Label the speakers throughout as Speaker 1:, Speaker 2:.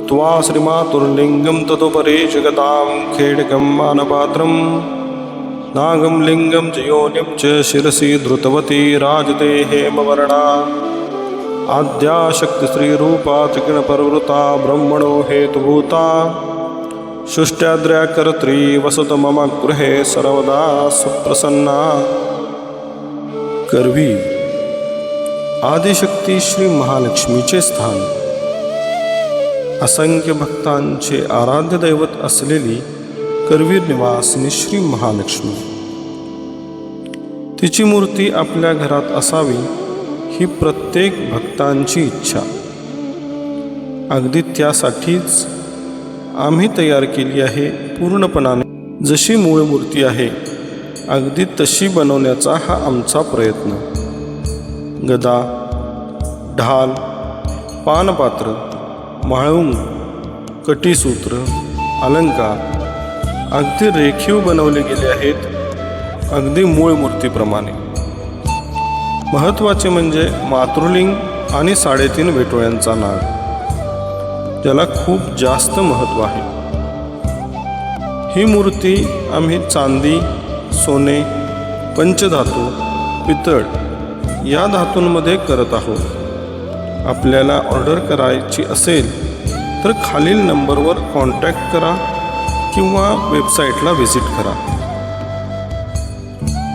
Speaker 1: कृत्वा श्रीमातुर्लिङ्गं ततोपरि जगतां खेडकं मानपात्रं नागं लिङ्गं च योनिं च शिरसि धृतवती राजते हेमवर्णा आद्याशक्तिश्रीरूपा त्रिगुणपरवृता ब्रह्मणो हेतुभूता शुष्ट्याद्र्याकर्त्री वसत मम गृहे सर्वदा सुप्रसन्ना। करवी आदिशक्ती श्री महालक्ष्मीचे स्थान, असंख्य भक्तांचे आराध्य दैवत असलेली करवीर निवासिनी श्री महालक्ष्मी। तिची मूर्ती आपल्या घरात असावी ही प्रत्येक भक्तांची इच्छा। अगदी त्यासाठीच आम्ही तयार केली आहे पूर्णपणाने जशी मूळ मूर्ती आहे अगदी तशी बनवण्याचा हा आमचा प्रयत्न। गदा, ढाल, पानपात्र, म्हाळुंग, कटीसूत्र, अलंकार अगदी रेखीव बनवले गेले आहेत, अगदी मूळ मूर्तीप्रमाणे। महत्त्वाचे म्हणजे मातृलिंग आणि 3.5 वेटोळ्यांचा नाग, ज्याला खूप जास्त महत्त्व आहे। ही मूर्ती आम्ही चांदी, सोने, पंचधातू, पितळ या धातूंमध्ये करत आहोत। आपल्याला ऑर्डर करायची असेल तर खालील नंबरवर कॉन्टॅक्ट करा किंवा वेबसाईटला व्हिजिट करा।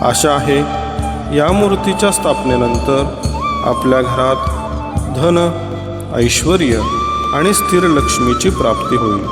Speaker 1: आशा आहे या मूर्तीच्या स्थापनेनंतर आपल्या घरात धन, ऐश्वर्य आणि स्थिर लक्ष्मीची प्राप्ती होईल।